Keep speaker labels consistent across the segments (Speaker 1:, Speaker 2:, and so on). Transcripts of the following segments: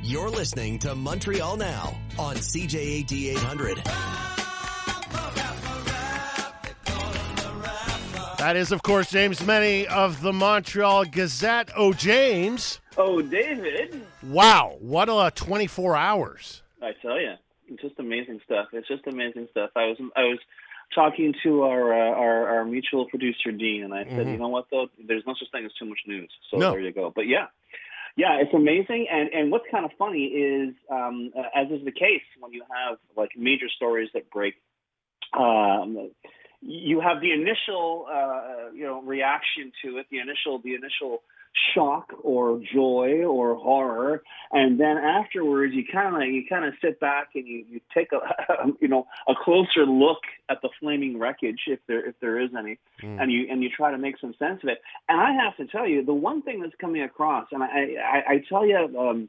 Speaker 1: You're listening to Montreal Now on CJAD 800.
Speaker 2: That is, of course, James Mennie of the Montreal Gazette. Oh, James.
Speaker 3: Oh, David.
Speaker 2: Wow, what a 24 hours.
Speaker 3: I tell you, it's just amazing stuff. It's just amazing stuff. I was talking to our mutual producer, Dean, and I said, you know what, though? There's no such thing as too much news. So There you go. But yeah, it's amazing. And what's kind of funny is, as is the case when you have like major stories that break, you have the initial, reaction to it, the initial shock or joy or horror, and then afterwards you kind of sit back and you take a closer look at the flaming wreckage, if there is any, and you try to make some sense of it. And I have to tell you, the one thing that's coming across, and I tell you,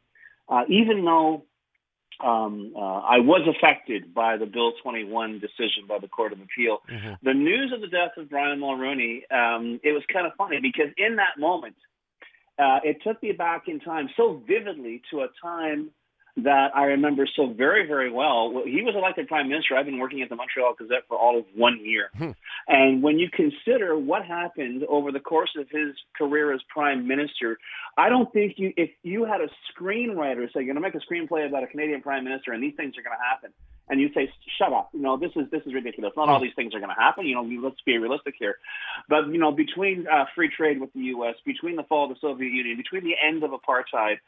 Speaker 3: even though I was affected by the Bill 21 decision by the Court of Appeal, the news of the death of Brian Mulroney, it was kind of funny because in that moment, it took me back in time so vividly to a time that I remember so very, very well. He was elected prime minister. I've been working at the Montreal Gazette for all of 1 year. And when you consider what happened over the course of his career as prime minister, I don't think if you had a screenwriter say, you're going to make a screenplay about a Canadian prime minister and these things are going to happen, and you say, shut up, this is ridiculous. Not all these things are going to happen. Let's be realistic here. But, between free trade with the U.S., between the fall of the Soviet Union, between the end of apartheid,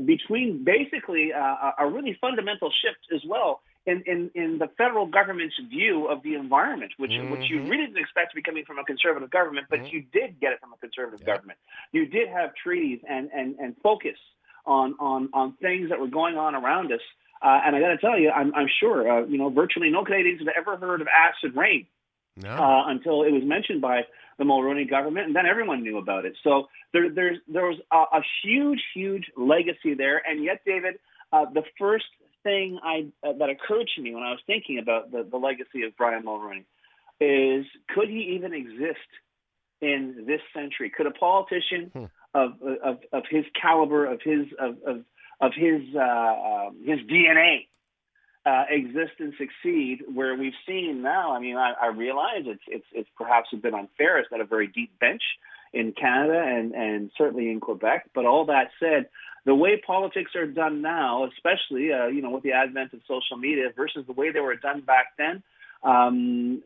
Speaker 3: between basically a really fundamental shift as well in the federal government's view of the environment, which you really didn't expect to be coming from a conservative government, but you did get it from a conservative government. You did have treaties and focus on things that were going on around us. And I got to tell you, I'm sure, virtually no Canadians had ever heard of acid rain until it was mentioned by the Mulroney government, and then everyone knew about it. So there was a huge, huge legacy there. And yet, David, the first thing that occurred to me when I was thinking about the legacy of Brian Mulroney is, could he even exist in this century? Could a politician of his caliber, of his DNA exist and succeed where we've seen now? I mean, I realize it's perhaps a bit unfair. It's not a very deep bench in Canada and certainly in Quebec. But all that said, the way politics are done now, especially with the advent of social media versus the way they were done back then, I'm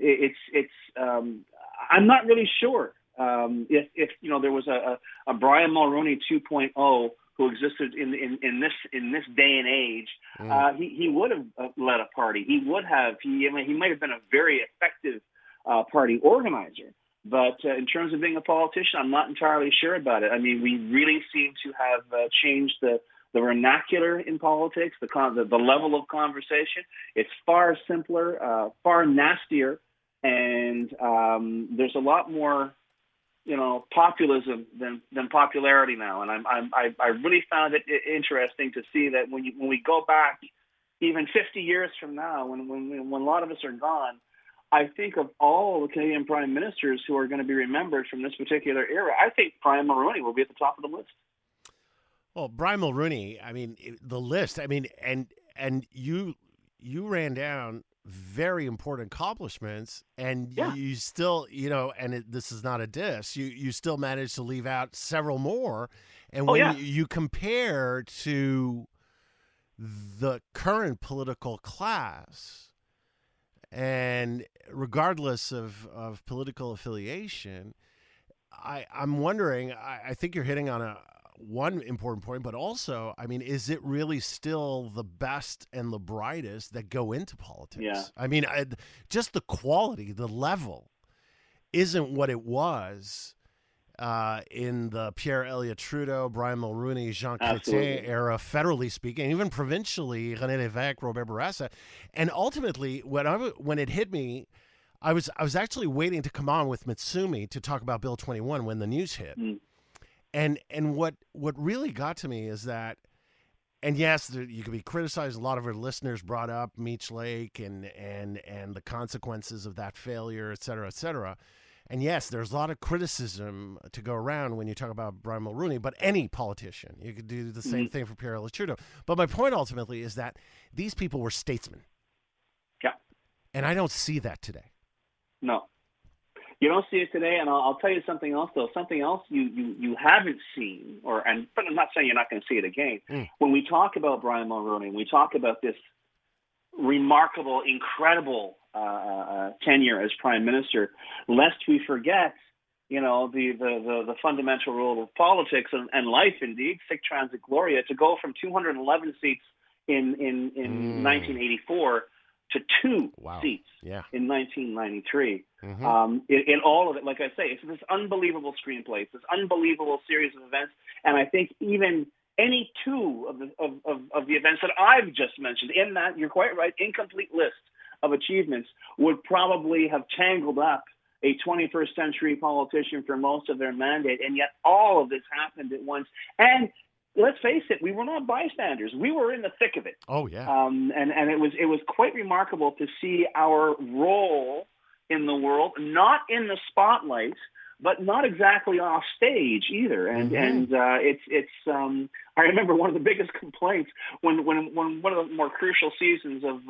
Speaker 3: not really sure if there was a Brian Mulroney 2.0 who existed in this day and age. He would have led a party. He might have been a very effective party organizer. But in terms of being a politician, I'm not entirely sure about it. I mean, we really seem to have changed the vernacular in politics, the level of conversation. It's far simpler, far nastier, and there's a lot more populism than popularity now. And I really found it interesting to see that when we go back even 50 years from now, when a lot of us are gone, I think of all the Canadian prime ministers who are going to be remembered from this particular era. I think Brian Mulroney will be at the top of the list.
Speaker 2: Well, Brian Mulroney, I mean, the list, I mean, and you ran down very important accomplishments, and you still, and this is not a diss, you still managed to leave out several more. And when you compare to the current political class, and regardless of political affiliation, I'm wondering, I think you're hitting on one important point, but also, I mean, is it really still the best and the brightest that go into politics?
Speaker 3: Yeah.
Speaker 2: I mean, just the quality, the level isn't what it was in the Pierre Elliott Trudeau, Brian Mulroney, Jean Chrétien era, federally speaking, even provincially, René Lévesque, Robert Bourassa. And ultimately, when it hit me, I was actually waiting to come on with Mitsumi to talk about Bill 21 when the news hit. And what really got to me is that, and yes, you could be criticized. A lot of our listeners brought up Meech Lake and the consequences of that failure, et cetera, et cetera. And yes, there's a lot of criticism to go around when you talk about Brian Mulroney, but any politician, you could do the same thing for Pierre Trudeau. But my point ultimately is that these people were statesmen.
Speaker 3: Yeah.
Speaker 2: And I don't see that today.
Speaker 3: No. You don't see it today, and I'll tell you something else, though. Something else you haven't seen, but I'm not saying you're not going to see it again. When we talk about Brian Mulroney, we talk about this remarkable, incredible tenure as Prime Minister, lest we forget, the fundamental rule of politics and life, indeed, sic transit gloria, to go from 211 seats in 1984 to 2 seats in 1993. In all of it, like I say, it's this unbelievable screenplay, it's this unbelievable series of events, and I think even any 2 of the events that I've just mentioned in that, you're quite right, incomplete list of achievements would probably have tangled up a 21st century politician for most of their mandate, and yet all of this happened at once. And let's face it, we were not bystanders. We were in the thick of it.
Speaker 2: Oh, yeah.
Speaker 3: And it was quite remarkable to see our role in the world, not in the spotlight, but not exactly off stage either. And it's I remember one of the biggest complaints when one of the more crucial seasons of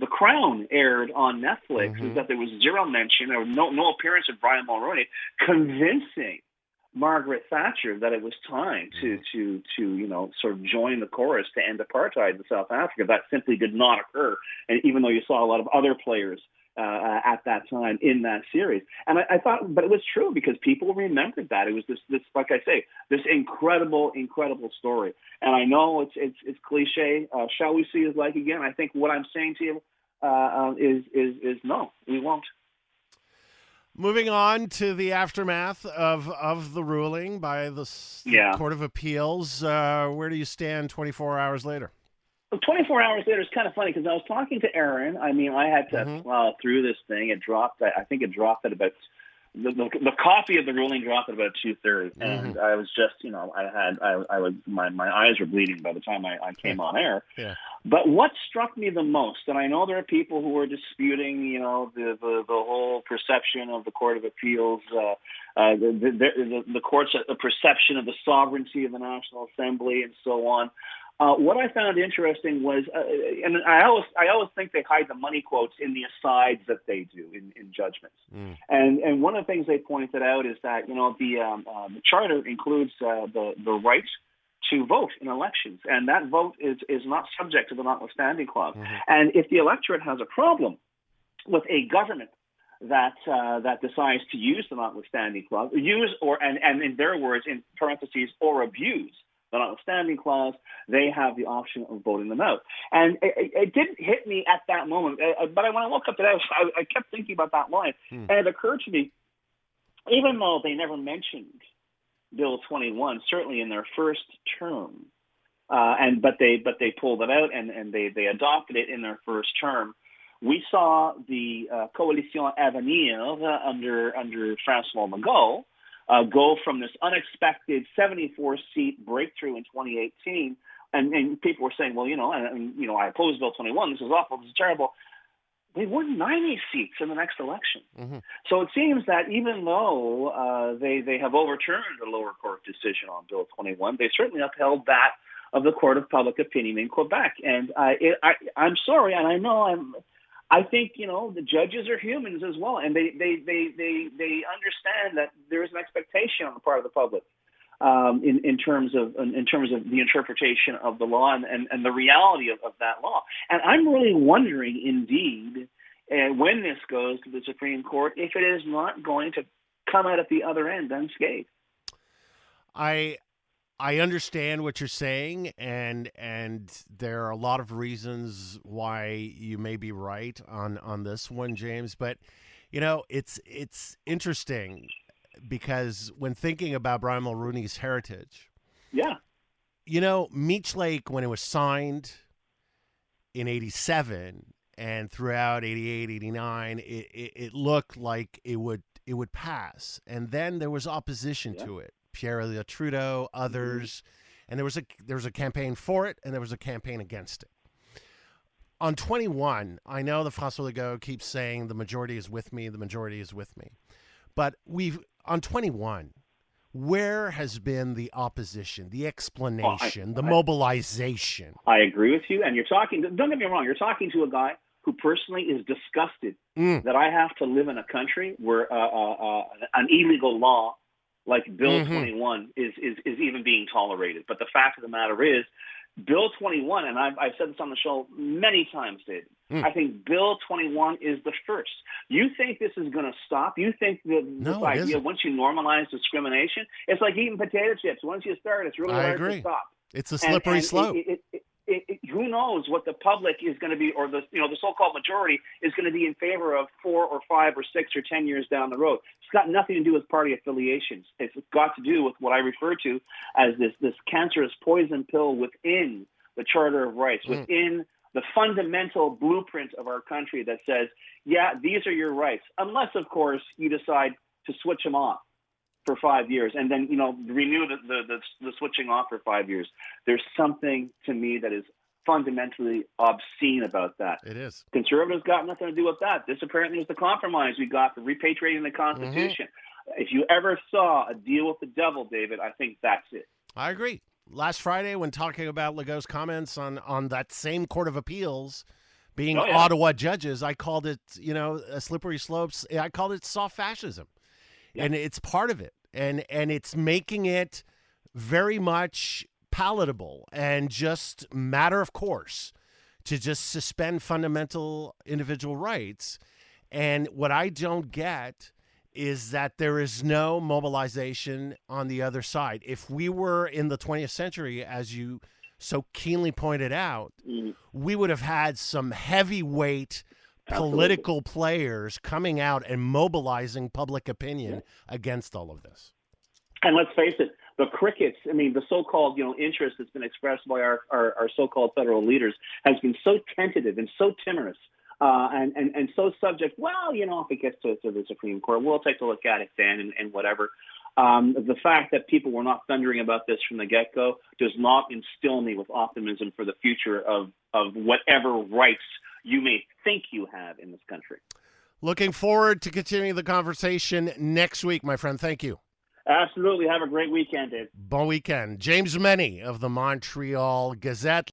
Speaker 3: The Crown aired on Netflix is that there was zero mention or no appearance of Brian Mulroney convincing Margaret Thatcher that it was time to sort of join the chorus to end apartheid in South Africa. That simply did not occur, and even though you saw a lot of other players at that time in that series. And I thought, but it was true because people remembered that. It was this, like I say, this incredible story. And I know it's cliche. Shall we see his like again? I think what I'm saying to you is no, we won't.
Speaker 2: Moving on to the aftermath of the ruling by the Court of Appeals, where do you stand 24 hours later?
Speaker 3: 24 hours later is kind of funny because I was talking to Aaron. I mean, I had to plow through this thing. It dropped. I think it dropped at about the copy of the ruling dropped at about 2:30, and I was just, my eyes were bleeding by the time I came on air. Yeah. But what struck me the most, and I know there are people who are disputing, the whole perception of the Court of Appeals, the court's perception of the sovereignty of the National Assembly, and so on. What I found interesting was, and I always think they hide the money quotes in the asides that they do in judgments. And one of the things they pointed out is that the charter includes the right to vote in elections, and that vote is not subject to the notwithstanding clause. And if the electorate has a problem with a government that decides to use the notwithstanding clause, and in their words, in parentheses, or abuse the notwithstanding clause, they have the option of voting them out. And it didn't hit me at that moment, but when I woke up today, I kept thinking about that line, and it occurred to me, even though they never mentioned Bill 21, certainly in their first term, but they pulled it out and they adopted it in their first term. We saw the Coalition Avenir under François Legault go from this unexpected 74-seat breakthrough in 2018, and people were saying, well, I oppose Bill 21. This is awful. This is terrible. They won 90 seats in the next election. So it seems that even though they have overturned the lower court decision on Bill 21, they certainly upheld that of the Court of Public Opinion in Quebec. And I'm sorry, and I think the judges are humans as well, and they understand that there is an expectation on the part of the public in terms of the interpretation of the law and the reality of that law. And I'm really wondering, indeed, when this goes to the Supreme Court, if it is not going to come out at the other end unscathed.
Speaker 2: I understand what you're saying, and there are a lot of reasons why you may be right on this one, James. But it's interesting because when thinking about Brian Mulroney's heritage, Meech Lake, when it was signed in '87 and throughout '88, '89, it looked like it would pass, and then there was opposition to it. Pierre Trudeau, others, and there was a campaign for it, and there was a campaign against it. On 21, I know that François Legault keeps saying the majority is with me, the majority is with me. But on 21, where has been the opposition, the explanation, the mobilization?
Speaker 3: I agree with you. And you're talking, don't get me wrong, you're talking to a guy who personally is disgusted that I have to live in a country where an illegal law like Bill 21 is even being tolerated. But the fact of the matter is, Bill 21, and I've said this on the show many times, David, I think Bill 21 is the first. You think this is going to stop? You think that this idea, once you normalize discrimination, it's like eating potato chips. Once you start, it's really hard to stop.
Speaker 2: It's a slippery slope.
Speaker 3: Who knows what the public is going to be, or the so-called majority is going to be in favor of 4 or 5 or 6 or 10 years down the road. It's got nothing to do with party affiliations. It's got to do with what I refer to as this cancerous poison pill within the Charter of Rights, within the fundamental blueprint of our country that says, yeah, these are your rights, unless, of course, you decide to switch them off for 5 years and then, renew the switching off for 5 years. There's something to me that is fundamentally obscene about that.
Speaker 2: It is.
Speaker 3: Conservatives got nothing to do with that. This apparently is the compromise we got for repatriating the Constitution. If you ever saw a deal with the devil, David, I think that's it.
Speaker 2: I agree. Last Friday, when talking about Legault's comments on that same Court of Appeals being Ottawa judges, I called it, a slippery slopes. I called it soft fascism. Yeah. And it's part of it. And it's making it very much palatable and just matter of course to just suspend fundamental individual rights. And what I don't get is that there is no mobilization on the other side. If we were in the 20th century, as you so keenly pointed out, we would have had some heavyweight political players coming out and mobilizing public opinion against all of this.
Speaker 3: And let's face it, the crickets, the so-called, interest that's been expressed by our so-called federal leaders has been so tentative and so timorous and so subject. Well, if it gets to the Supreme Court, we'll take a look at it then and whatever. The fact that people were not thundering about this from the get-go does not instill me with optimism for the future of whatever rights you may think you have in this country.
Speaker 2: Looking forward to continuing the conversation next week, my friend. Thank you.
Speaker 3: Absolutely. Have a great weekend, Dave.
Speaker 2: Bon weekend. James Mennie of the Montreal Gazette.